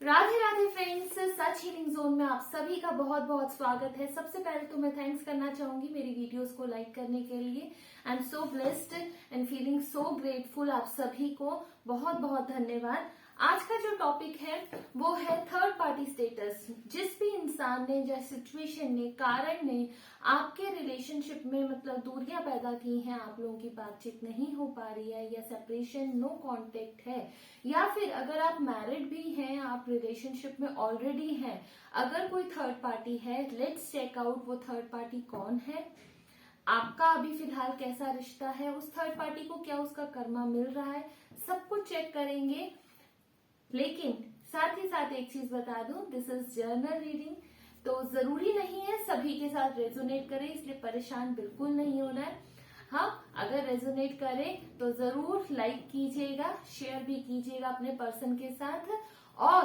Radhe Radhe friends, सच healing zone में आप सभी का बहुत बहुत स्वागत है। सबसे पहले तो मैं थैंक्स करना चाहूंगी मेरी वीडियोस को लाइक करने के लिए। I am so blessed and feeling so grateful. आप सभी को बहुत बहुत धन्यवाद। आज का जो टॉपिक है वो है थर्ड पार्टी स्टेटस। जिस भी इंसान ने या सिचुएशन ने कारण ने आपके रिलेशनशिप में मतलब दूरियां पैदा की हैं, आप लोगों की बातचीत नहीं हो पा रही है या सेपरेशन, नो कांटेक्ट है, या फिर अगर आप मैरिड भी हैं, आप रिलेशनशिप में ऑलरेडी हैं, अगर कोई थर्ड पार्टी है, लेट्स चेक आउट वो थर्ड पार्टी कौन है, आपका अभी फिलहाल कैसा रिश्ता है, उस थर्ड पार्टी को क्या उसका कर्मा मिल रहा है, सब कुछ चेक करेंगे। लेकिन साथ ही साथ एक चीज बता दूं, दिस इज जर्नल रीडिंग, तो जरूरी नहीं है सभी के साथ रेजोनेट करे, इसलिए परेशान बिल्कुल नहीं होना है। हाँ, अगर रेजोनेट करे तो जरूर लाइक कीजिएगा, शेयर भी कीजिएगा अपने पर्सन के साथ, और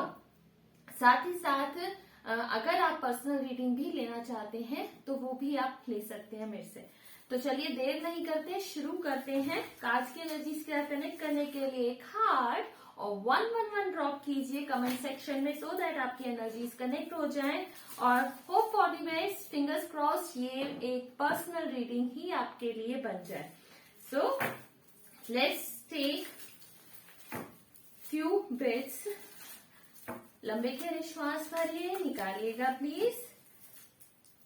साथ ही साथ अगर आप पर्सनल रीडिंग भी लेना चाहते हैं तो वो भी आप ले सकते हैं मेरे से। तो चलिए देर नहीं करते, शुरू करते हैं। कार्ड्स की एनर्जीज के साथ कनेक्ट करने के लिए एक हार्ट और 111 ड्रॉप कीजिए कमेंट सेक्शन में, सो दैट आपकी एनर्जीज कनेक्ट हो जाएं। और hope for the best, fingers cross, ये एक पर्सनल रीडिंग ही आपके लिए बन जाए। So let's take few breaths. लंबे गहरे श्वास भरिए, निकालिएगा प्लीज,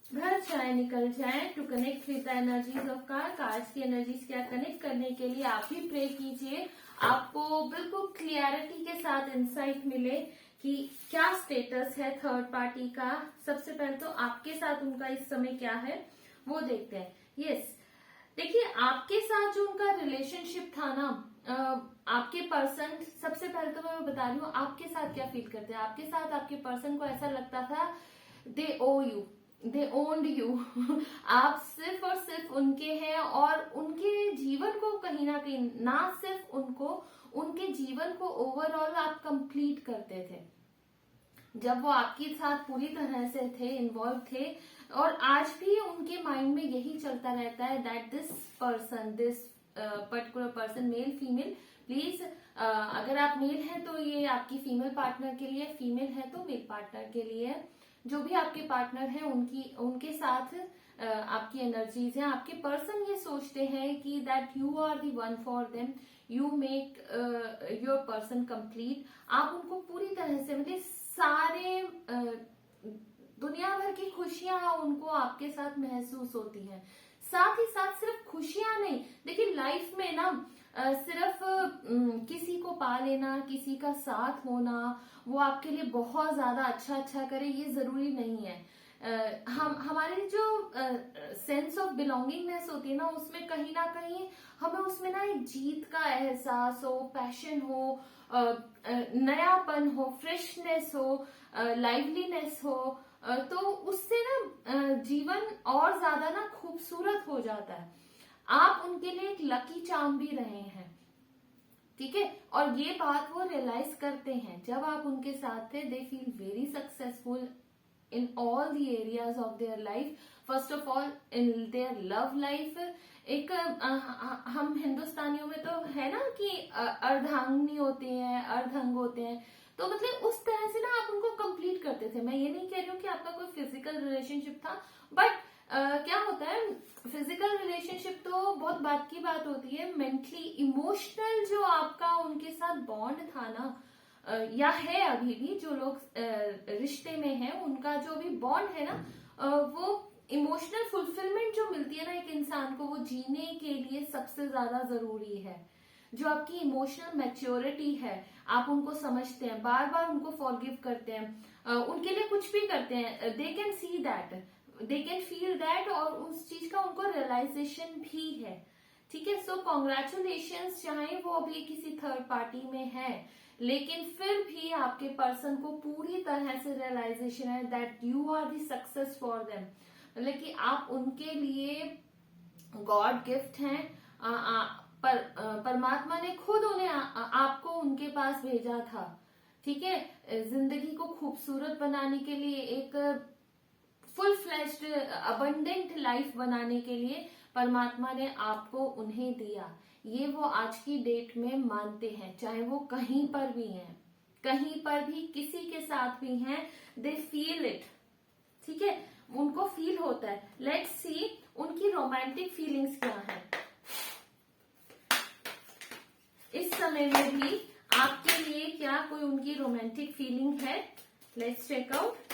भर जाए निकल जाए। To connect with the energies of cards की एनर्जीज क्या कनेक्ट करने के लिए आप भी प्रे कीजिए, आपको बिल्कुल क्लियरिटी के साथ इंसाइट मिले कि क्या स्टेटस है थर्ड पार्टी का। सबसे पहले तो आपके साथ उनका इस समय क्या है वो देखते हैं। यस, देखिए आपके साथ जो उनका रिलेशनशिप था ना, आपके पर्सन, सबसे पहले तो मैं बता रही हूँ आपके साथ क्या फील करते हैं। आपके साथ आपके पर्सन को ऐसा लगता था दे ओ यू, दे ओन्ड यू आप सिर्फ और सिर्फ उनके हैं, और उनके जीवन को कहीं ना कहीं, ना सिर्फ उनको, उनके जीवन को ओवरऑल आप कंप्लीट करते थे जब वो आपके साथ पूरी तरह से थे, इन्वॉल्व थे। और आज भी उनके माइंड में यही चलता रहता है that this person, this particular person, male female, please अगर आप मेल हैं तो ये आपकी फीमेल पार्टनर के लिए, फीमेल है तो मेल पार्टनर के लिए। जो भी आपके पार्टनर है उनके साथ आपकी एनर्जीज हैं। आपके पर्सन ये सोचते हैं कि that you are the one for them, you make your person complete. आप उनको पूरी तरह से, मतलब सारे दुनिया भर की खुशियां उनको आपके साथ महसूस होती हैं। साथ ही साथ सिर्फ खुशियां नहीं, देखिए लाइफ में ना सिर्फ किसी को पा लेना, किसी का साथ होना, वो आपके लिए बहुत ज्यादा अच्छा करे, ये जरूरी नहीं है। हमारी जो सेंस ऑफ बिलोंगिंगनेस होती है ना, उसमें कहीं ना कहीं हमें उसमें ना एक जीत का एहसास हो, पैशन हो, नयापन हो, फ्रेशनेस हो, लाइवलीनेस हो, तो उससे ना जीवन और ज्यादा ना खूबसूरत हो जाता है। आप उनके लिए एक लकी चार्म भी रहे हैं, ठीक है। और ये बात वो रियलाइज करते हैं जब आप उनके साथ थे। They feel very successful in all the areas of their life. First of all in their love life, एक हम हिंदुस्तानियों में तो है ना कि अर्धांगिनी होते हैं, अर्धंग होते हैं, तो मतलब उस तरह से ना आप उनको कंप्लीट करते थे। मैं ये नहीं कह रही हूँ कि आपका कोई फिजिकल रिलेशनशिप था, बट क्या होता है, फिजिकल रिलेशनशिप तो बहुत बात की बात होती है, मेंटली इमोशनल जो आपका उनके साथ बॉन्ड था ना, या है अभी भी, जो लोग रिश्ते में हैं उनका जो भी बॉन्ड है ना, वो इमोशनल फुलफिलमेंट जो मिलती है ना एक इंसान को, वो जीने के लिए सबसे ज्यादा जरूरी है। जो आपकी इमोशनल मैच्योरिटी है, आप उनको समझते हैं, बार बार उनको फॉरगिव करते हैं, उनके लिए कुछ भी करते हैं, they can see that, they can feel that, और उस चीज का उनको रियलाइजेशन भी है, ठीक है। सो कॉन्ग्रेचुलेशंस, चाहे वो अभी किसी थर्ड पार्टी में है, लेकिन फिर भी आपके पर्सन को पूरी तरह से रियलाइजेशन है that you are the success for them, मतलब कि आप उनके लिए गॉड गिफ्ट हैं। परमात्मा ने खुद उन्हें आपको उनके पास भेजा था, ठीक है, जिंदगी को खूबसूरत बनाने के लिए, एक फुल फ्लैश्ड अबंडेंट लाइफ बनाने के लिए परमात्मा ने आपको उन्हें दिया। ये वो आज की डेट में मानते हैं, चाहे वो कहीं पर भी हैं, कहीं पर भी किसी के साथ भी हैं, दे फील इट, ठीक है, उनको फील होता है। लेट्स सी उनकी रोमांटिक फीलिंग्स क्या है इस समय में भी आपके लिए, क्या कोई उनकी रोमांटिक फीलिंग है? Let's check out.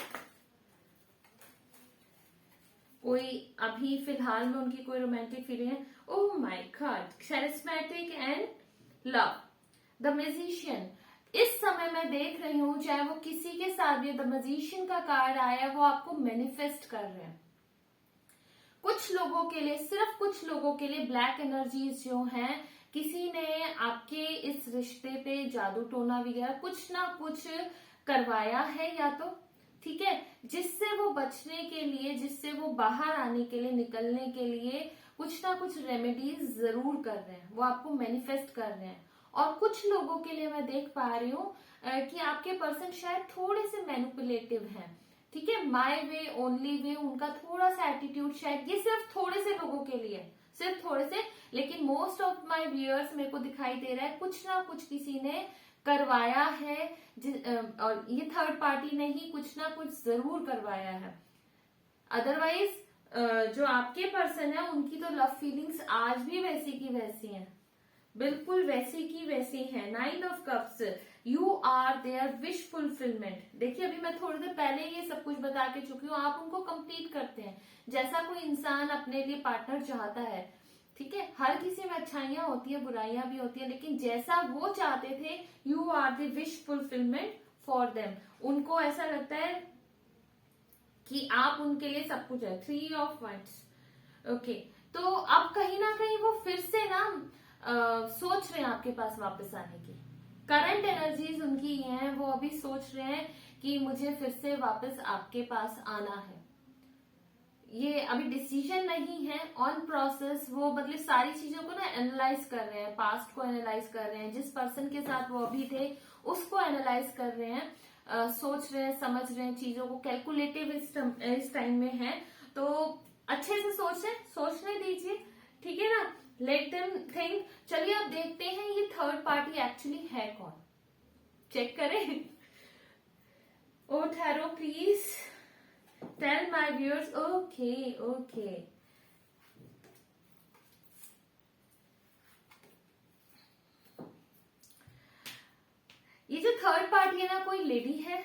कोई अभी फिलहाल में उनकी कोई रोमांटिक फीलिंग है? Oh my god, charismatic and love, the magician. इस समय मैं देख रही हूं, चाहे वो किसी के साथ भी, द मैजिशियन का कार्ड आया, वो आपको मैनिफेस्ट कर रहे हैं। कुछ लोगों के लिए, सिर्फ कुछ लोगों के लिए ब्लैक एनर्जीज जो हैं, किसी ने आपके इस रिश्ते पे जादू टोना वगैरह कुछ ना कुछ करवाया है, या तो ठीक है, जिससे वो बचने के लिए, जिससे वो बाहर आने के लिए, निकलने के लिए कुछ ना कुछ रेमेडीज जरूर कर रहे हैं, वो आपको मैनिफेस्ट कर रहे हैं। और कुछ लोगों के लिए मैं देख पा रही हूँ कि आपके पर्सन शायद थोड़े से मैनिपुलेटिव हैं, ठीक है, माय वे ओनली वे, उनका थोड़ा सा एटीट्यूड शायद, ये सिर्फ थोड़े से लोगों के लिए, सिर्फ थोड़े से, लेकिन मोस्ट ऑफ माय व्यूअर्स मेरे को दिखाई दे रहा है कुछ ना कुछ किसी ने करवाया है, और ये थर्ड पार्टी ने ही कुछ ना कुछ जरूर करवाया है। अदरवाइज जो आपके पर्सन है उनकी तो लव फीलिंग्स आज भी वैसी की वैसी हैं, बिल्कुल वैसी की वैसी है। 9 of cups, you are their wish fulfilment. देखिए अभी मैं थोड़ी देर पहले ये सब कुछ बता के चुकी हूँ, आप उनको कंप्लीट करते हैं। जैसा कोई इंसान अपने लिए पार्टनर चाहता है, ठीक है, हर किसी में अच्छाइयां होती है, बुराइयां भी होती है, लेकिन जैसा वो चाहते थे, you are the wish fulfilment for them. उनको ऐसा लगता है कि आप उनके लिए सब कुछ है। 3 ऑफ वाइट्स, ओके। तो अब कहीं ना कहीं वो फिर से ना सोच रहे हैं आपके पास वापस आने की। करंट एनर्जीज उनकी ये हैं, वो अभी सोच रहे हैं कि मुझे फिर से वापस आपके पास आना है। ये अभी डिसीजन नहीं है, ऑन प्रोसेस। वो मतलब सारी चीजों को ना एनालाइज कर रहे हैं, पास्ट को एनालाइज कर रहे हैं, जिस पर्सन के साथ वो अभी थे उसको एनालाइज कर रहे हैं, सोच रहे हैं, समझ रहे हैं, चीजों को कैलकुलेटिव इस टाइम में है। तो अच्छे से सोचने दीजिए, ठीक है ना, लेट देम थिंक। चलिए अब देखते हैं ये थर्ड पार्टी एक्चुअली है कौन, चेक करें। ओ ठहरो please, tell my viewers. Okay ये जो थर्ड पार्टी है ना, कोई लेडी है,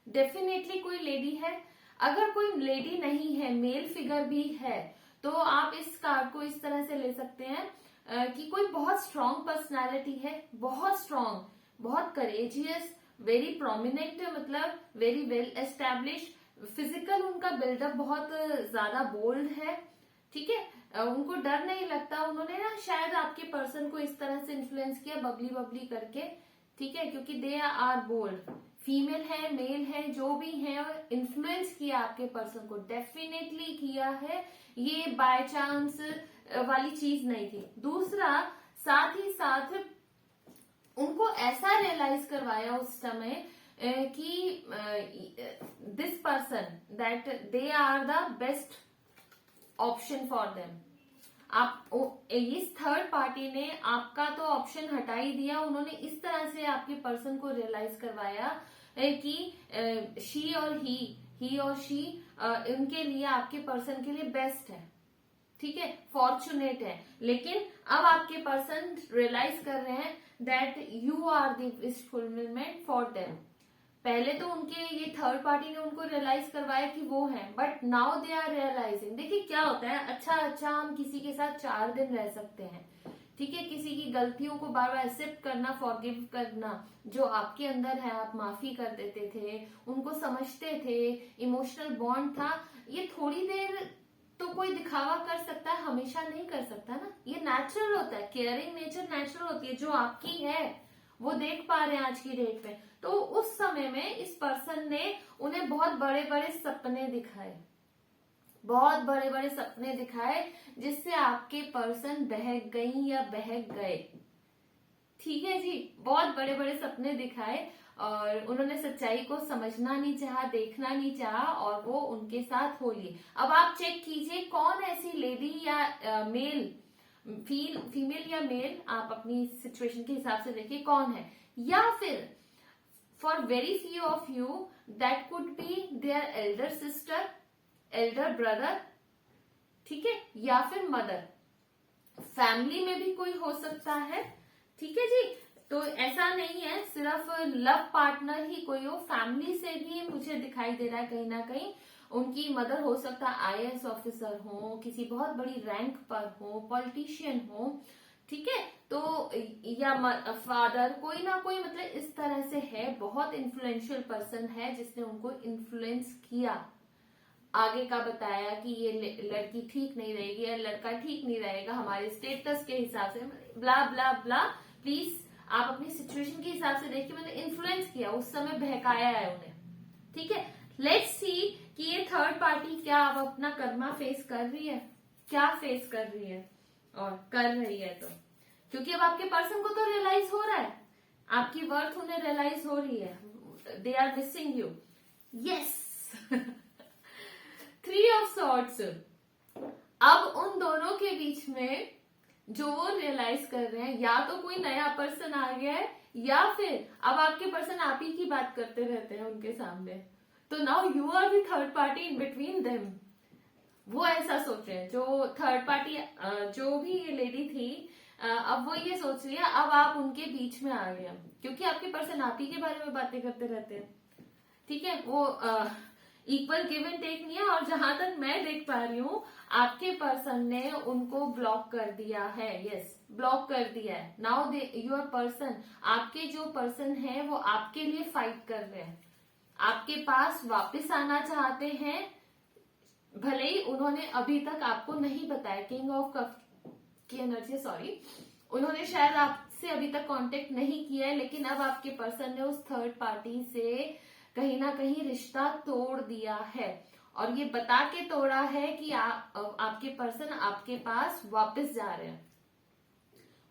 डेफिनेटली कोई लेडी है। अगर कोई लेडी नहीं है, मेल फिगर भी है, तो आप इस कार्ड को इस तरह से ले सकते हैं कि कोई बहुत स्ट्रांग पर्सनालिटी है, बहुत स्ट्रांग, बहुत करेजियस, वेरी प्रोमिनेंट, मतलब वेरी वेल एस्टेब्लिश, फिजिकल उनका बिल्डअप बहुत ज्यादा बोल्ड है, ठीक है, उनको डर नहीं लगता। उन्होंने ना शायद आपके पर्सन को इस तरह से इन्फ्लुएंस किया, बबली करके, ठीक है, क्योंकि दे आर बोल्ड, फीमेल है, मेल है, जो भी है, इन्फ्लुएंस किया आपके पर्सन को, डेफिनेटली किया है, ये बाय चांस वाली चीज नहीं थी। दूसरा, साथ ही साथ उनको ऐसा रियलाइज करवाया उस समय कि this person, that they are the best option for them. आप इस थर्ड पार्टी ने आपका तो ऑप्शन हटा ही दिया, उन्होंने इस तरह से आपके पर्सन को रियलाइज करवाया कि शी और ही और शी उनके लिए, आपके पर्सन के लिए बेस्ट है, ठीक है, फॉर्चुनेट है। लेकिन अब आपके पर्सन रियलाइज कर रहे हैं that you are the wish fulfilment for them. पहले तो उनके ये थर्ड पार्टी ने उनको रियलाइज करवाया कि वो है, but now they are realising. देखिए क्या होता है, अच्छा हम किसी के साथ 4 दिन रह सकते हैं, ठीक है, किसी की गलतियों को बार बार एक्सेप्ट करना, फॉरगिव करना, जो आपके अंदर है आप माफी कर देते थे, उनको समझते थे, इमोशनल बॉन्ड था। ये थोड़ी देर तो कोई दिखावा कर सकता है, हमेशा नहीं कर सकता ना, ये नेचुरल होता है, केयरिंग नेचर नेचुरल होती है, जो आपकी है वो देख पा रहे हैं आज की डेट में। तो उस समय में इस पर्सन ने उन्हें बहुत बड़े बड़े सपने दिखाए, बहुत बड़े बड़े सपने दिखाए, जिससे आपके पर्सन बहक गई या बहक गए, ठीक है जी, बहुत बड़े बड़े सपने दिखाए और उन्होंने सच्चाई को समझना नहीं चाहा, देखना नहीं चाहा, और वो उनके साथ हो लिए। अब आप चेक कीजिए कौन ऐसी लेडी या मेल, फीमेल या मेल, आप अपनी सिचुएशन के हिसाब से देखिए कौन है, या फिर for very few of you that could be their elder sister, elder brother, ठीक है, या फिर मदर, फैमिली में भी कोई हो सकता है, ठीक है जी। तो ऐसा नहीं है सिर्फ लव पार्टनर ही कोई हो, फैमिली से भी मुझे दिखाई दे रहा है कहीं ना कहीं उनकी मदर हो सकता है आईएएस ऑफिसर हो, किसी बहुत बड़ी रैंक पर हो, पॉलिटिशियन हो, ठीक है, तो या फादर, कोई ना कोई मतलब इस तरह से है, बहुत इन्फ्लुएंशियल पर्सन है जिसने उनको इन्फ्लुएंस किया, आगे का बताया कि ये लड़की ठीक नहीं रहेगी या लड़का ठीक नहीं रहेगा हमारे स्टेटस के हिसाब से, ब्ला ब्ला ब्ला। प्लीज आप अपनी सिचुएशन के हिसाब से देखिए, मैंने इन्फ्लुएंस किया, उस समय बहकाया है उन्हें, ठीक है। लेट्स सी कि ये थर्ड पार्टी क्या अब अपना कर्मा फेस कर रही है, क्या फेस कर रही है, और कर रही है तो, क्योंकि अब आपके पर्सन को तो रियलाइज हो रहा है, आपकी वर्थ उन्हें रियलाइज हो रही है, they are missing you, yes. Three of swords, अब उन दोनों के बीच में जो वो रियलाइज कर रहे हैं, या तो कोई नया पर्सन आ गया है, या फिर अब आपके पर्सन आप ही की बात करते रहते हैं उनके सामने, तो now you are the third party in between them. वो ऐसा सोच रहे हैं, जो थर्ड पार्टी जो भी ये लेडी थी, अब वो ये सोच रही है अब आप उनके बीच में आ गए, क्योंकि आपके पर्सन आप ही के बारे में बातें करते रहते हैं, ठीक है। वो इक्वल गिव एंड टेक नहीं है, और जहां तक मैं देख पा रही हूँ आपके पर्सन ने उनको ब्लॉक कर दिया है, यस, ब्लॉक कर दिया है। नाउ दे योर पर्सन, आपके जो पर्सन है वो आपके लिए फाइट कर रहे हैं, आपके पास वापस आना चाहते हैं, भले ही उन्होंने अभी तक आपको नहीं बताया, किंग ऑफ कप की एनर्जी, सॉरी, उन्होंने शायद आपसे अभी तक कांटेक्ट नहीं किया है, लेकिन अब आपके पर्सन ने उस थर्ड पार्टी से कहीं ना कहीं रिश्ता तोड़ दिया है, और ये बता के तोड़ा है कि आपके पर्सन आपके पास वापस जा रहे हैं,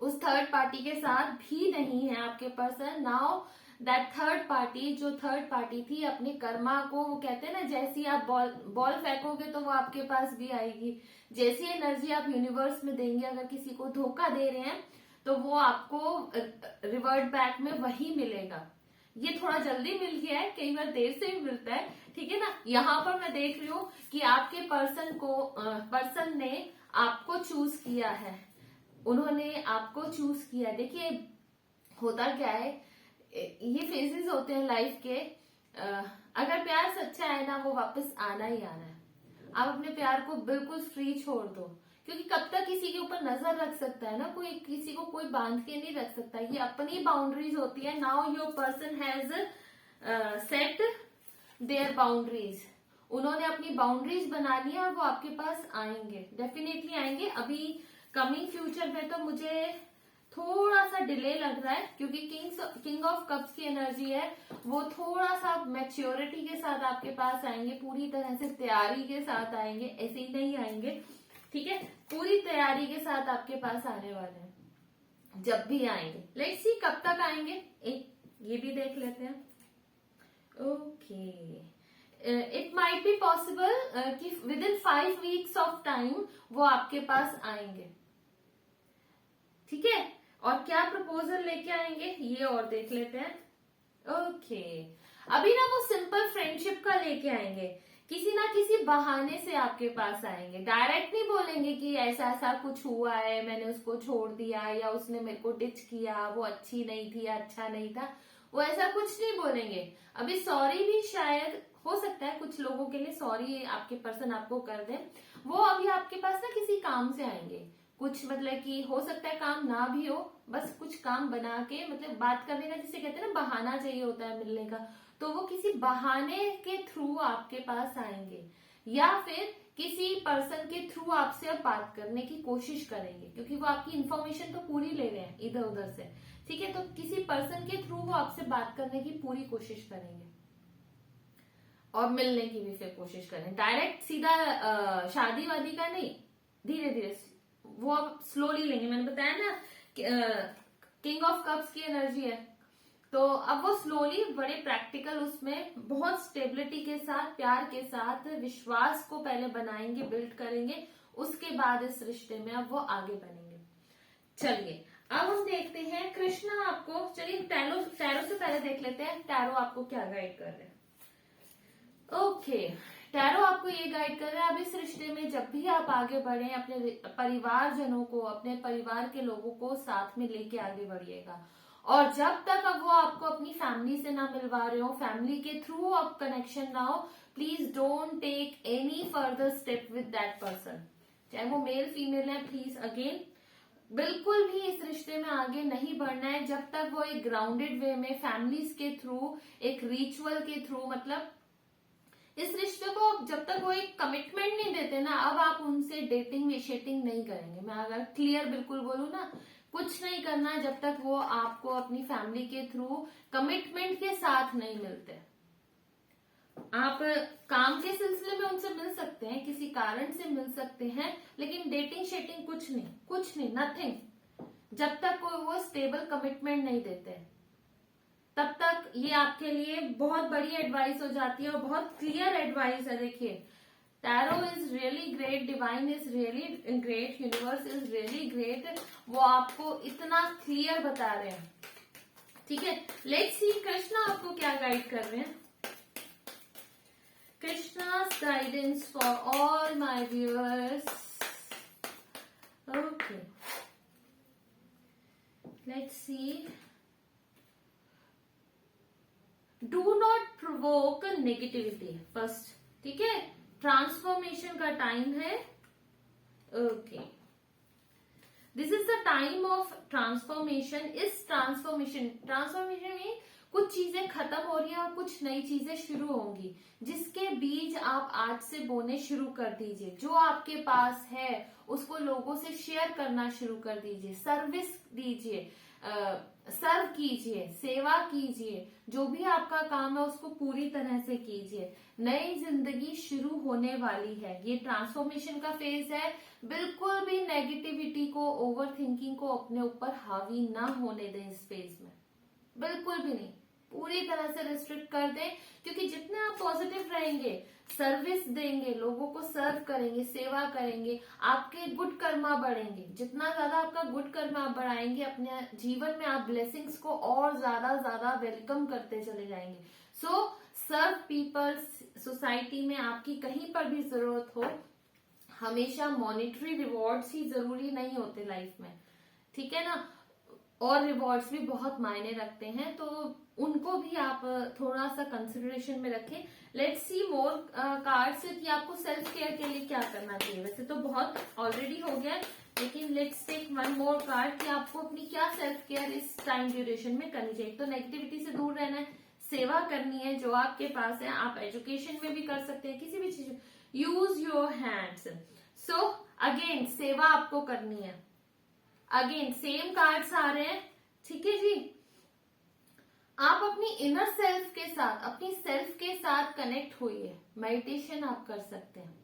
उस थर्ड पार्टी के साथ भी नहीं है आपके person. Now that third party, जो थर्ड पार्टी थी, अपने कर्मा को, वो कहते हैं ना, जैसी आप बॉल फेंकोगे तो वो आपके पास भी आएगी, जैसी एनर्जी आप यूनिवर्स में देंगे, अगर किसी को धोखा दे रहे हैं तो वो आपको रिवर्ट बैक में वही मिलेगा। ये थोड़ा जल्दी मिल गया है, कई बार देर से भी मिलता है, ठीक है ना। यहाँ पर मैं देख रही हूँ कि आपके पर्सन ने आपको चूज किया है, उन्होंने आपको चूज किया है। देखिए होता क्या है, ये फेजेस होते हैं लाइफ के, अगर प्यार सच्चा है ना, वो वापस आना ही आना है। आप अपने प्यार को बिल्कुल फ्री छोड़ दो, क्योंकि कब तक किसी के ऊपर नजर रख सकता है ना कोई, किसी को कोई बांध के नहीं रख सकता, ये अपनी बाउंड्रीज होती है। Now your person has set their boundaries, उन्होंने अपनी बाउंड्रीज बना ली है, और वो आपके पास आएंगे, डेफिनेटली आएंगे। अभी कमिंग फ्यूचर में तो मुझे थोड़ा सा डिले लग रहा है, क्योंकि किंग ऑफ कप्स की एनर्जी है, वो थोड़ा सा मैच्योरिटी के साथ आपके पास आएंगे, पूरी तरह से तैयारी के साथ आएंगे, ऐसे ही नहीं आएंगे, ठीक है, पूरी तैयारी के साथ आपके पास आने वाले हैं जब भी आएंगे। लेट्स सी कब तक आएंगे, ये भी देख लेते हैं। Okay, it might be possible कि within 5 weeks of time वो आपके पास आएंगे, ठीक है। और क्या प्रपोजल लेके आएंगे ये और देख लेते हैं। ओके, अभी ना वो सिंपल फ्रेंडशिप का लेके आएंगे, किसी ना किसी बहाने से आपके पास आएंगे, डायरेक्ट नहीं बोलेंगे कि ऐसा ऐसा कुछ हुआ है, मैंने उसको छोड़ दिया, या उसने मेरे को डिच किया, वो अच्छी नहीं थी, अच्छा नहीं था, वो ऐसा कुछ नहीं बोलेंगे। अभी सॉरी भी शायद हो सकता है कुछ लोगों के लिए सॉरी आपके पर्सन आपको कर दे, वो अभी आपके पास ना किसी काम से आएंगे, कुछ मतलब कि हो सकता है काम ना भी हो, बस कुछ काम बना के, मतलब बात करने का जिसे कहते हैं ना बहाना चाहिए होता है मिलने का, तो वो किसी बहाने के थ्रू आपके पास आएंगे, या फिर किसी पर्सन के थ्रू आपसे अब बात करने की कोशिश करेंगे, क्योंकि वो आपकी इन्फॉर्मेशन तो पूरी ले रहे हैं इधर उधर से, ठीक है। तो किसी पर्सन के थ्रू वो आपसे बात करने की पूरी कोशिश करेंगे, और मिलने की भी फिर कोशिश करें, डायरेक्ट सीधा शादी वादी का नहीं, धीरे धीरे वो अब स्लोली लेंगे। मैंने बताया ना किंग ऑफ कप्स की एनर्जी है, तो अब वो स्लोली बड़े प्रैक्टिकल, उसमें बहुत स्टेबिलिटी के साथ, प्यार के साथ, विश्वास को पहले बनाएंगे, बिल्ड करेंगे, उसके बाद इस रिश्ते में अब वो आगे बढ़ेंगे। चलिए अब हम देखते हैं कृष्णा आपको, चलिए टैरो से पहले देख लेते हैं टैरो आपको क्या गाइड कर रहे हैं। ओके, टैरो आपको ये गाइड कर रहा है, अब इस रिश्ते में जब भी आप आगे बढ़े अपने परिवारजनों को, अपने परिवार के लोगों को साथ में लेके आगे बढ़िएगा। और जब तक अब वो आपको अपनी फैमिली से ना मिलवा रहे हो, फैमिली के थ्रू अब कनेक्शन ना हो, please don't take any further step with that person, चाहे वो मेल फीमेल है। प्लीज अगेन बिल्कुल भी इस रिश्ते में आगे नहीं बढ़ना है जब तक वो एक ग्राउंडेड वे में फैमिलीज के थ्रू, एक रिचुअल के थ्रू, मतलब इस रिश्ते को जब तक वो एक कमिटमेंट नहीं देते ना, अब आप उनसे डेटिंग शेटिंग नहीं करेंगे। मैं अगर क्लियर बिल्कुल बोलूं ना, कुछ नहीं करना है जब तक वो आपको अपनी फैमिली के थ्रू कमिटमेंट के साथ नहीं मिलते। आप काम के सिलसिले में उनसे मिल सकते हैं, किसी कारण से मिल सकते हैं, लेकिन डेटिंग शेटिंग कुछ नहीं, नथिंग। जब तक वो स्टेबल कमिटमेंट नहीं देते तब तक ये आपके लिए बहुत बड़ी एडवाइस हो जाती है, और बहुत क्लियर एडवाइस है। देखिए, tarot is really great, divine is really great, universe is really great, वो आपको इतना क्लियर बता रहे हैं। ठीक है, लेट्स सी कृष्णा आपको क्या गाइड कर रहे हैं। Krishna's guidance for all my viewers. Okay, let's see. Do not provoke negativity first. ठीक है, ट्रांसफॉर्मेशन का टाइम है। Okay, this is the time of transformation. इस ट्रांसफॉर्मेशन में कुछ चीजें खत्म हो रही हैं और कुछ नई चीजें शुरू होंगी, जिसके बीज आप आज से बोने शुरू कर दीजिए। जो आपके पास है उसको लोगों से शेयर करना शुरू कर दीजिए, सर्विस दीजिए, सर्व कीजिए, सेवा कीजिए, जो भी आपका काम है उसको पूरी तरह से कीजिए। नई जिंदगी शुरू होने वाली है, ये ट्रांसफॉर्मेशन का फेज है। बिल्कुल भी नेगेटिविटी को, ओवर थिंकिंग को अपने ऊपर हावी ना होने दें इस फेज में, बिल्कुल भी नहीं, पूरी तरह से रिस्ट्रिक्ट कर दें। क्योंकि जितने आप पॉजिटिव रहेंगे, सर्विस देंगे, लोगों को सर्व करेंगे, सेवा करेंगे, आपके गुड कर्मा बढ़ेंगे। जितना ज्यादा आपका गुड कर्मा आप बढ़ाएंगे अपने जीवन में, आप ब्लेसिंग्स को और ज्यादा वेलकम करते चले जाएंगे। सो सर्व पीपल, सोसाइटी में आपकी कहीं पर भी जरूरत हो, हमेशा मॉनेटरी रिवॉर्ड्स ही जरूरी नहीं होते लाइफ में, ठीक है ना, और रिवॉर्ड्स भी बहुत मायने रखते हैं, तो उनको भी आप थोड़ा सा कंसिडरेशन में रखें। लेट्स सी मोर कार्ड्स कि आपको सेल्फ केयर के लिए क्या करना चाहिए। वैसे तो बहुत ऑलरेडी हो गया, लेकिन let's take one more card कि आपको अपनी क्या सेल्फ केयर इस टाइम ड्यूरेशन में करनी चाहिए। तो नेगेटिविटी से दूर रहना है, सेवा करनी है जो आपके पास है, आप एजुकेशन में भी कर सकते हैं, किसी भी चीज, use your hands. So again सेवा आपको करनी है। अगेन सेम कार्ड्स आ रहे हैं, ठीक है जी। आप अपनी इनर सेल्फ के साथ, अपनी सेल्फ के साथ कनेक्ट होइए, मेडिटेशन आप कर सकते हैं,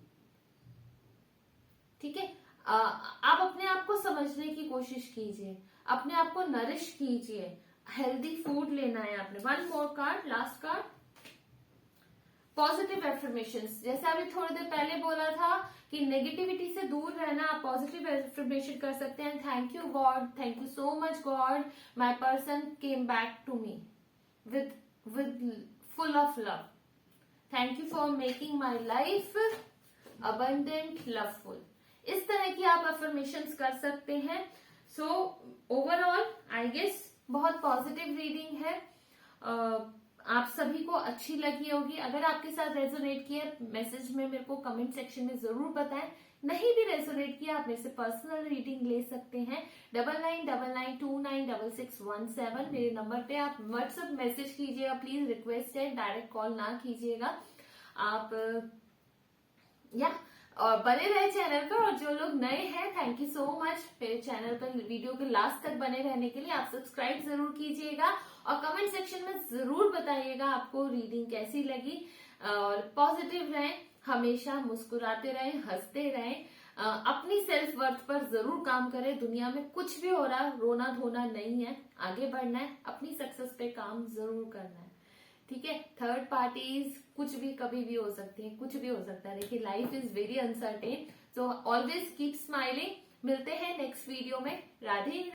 ठीक है। आप अपने आप को समझने की कोशिश कीजिए, अपने आप को नरिश कीजिए, हेल्दी फूड लेना है आपने। One more card, last card, positive affirmations. जैसे अभी थोड़ी देर पहले बोला था कि नेगेटिविटी से दूर रहना, आप पॉजिटिव एफर्मेशन कर सकते हैं। Thank you god, thank you so much god, my person came back to me with full of love. Thank you for making my life abundant, loveful. इस तरह की आप अफर्मेशंस कर सकते हैं। सो ओवरऑल आई गेस बहुत positive reading है, आप सभी को अच्छी लगी होगी। अगर आपके साथ रेजोनेट किया, मैसेज में मेरे को कमेंट सेक्शन में जरूर बताएं। नहीं भी रेजोनेट किया, आप मेरे से पर्सनल रीडिंग ले सकते हैं। 9999296617 मेरे नंबर पे आप व्हाट्सएप मैसेज कीजिएगा। प्लीज रिक्वेस्ट है, डायरेक्ट कॉल ना कीजिएगा आप, या और बने रहे चैनल पर। और जो लोग नए हैं, थैंक यू सो मच मेरे चैनल पर वीडियो के लास्ट तक बने रहने के लिए। आप सब्सक्राइब जरूर कीजिएगा और कमेंट सेक्शन में जरूर बताइएगा आपको रीडिंग कैसी लगी। और पॉजिटिव रहें, हमेशा मुस्कुराते रहें, हंसते रहें, अपनी सेल्फ वर्थ पर जरूर काम करें। दुनिया में कुछ भी हो रहा, रोना धोना नहीं है, आगे बढ़ना है, अपनी सक्सेस पे काम जरूर करना है, ठीक है। थर्ड पार्टीज कुछ भी कभी भी हो सकती है, कुछ भी हो सकता है। देखिए life is very uncertain, so always keep smiling. मिलते हैं नेक्स्ट वीडियो में। राधे।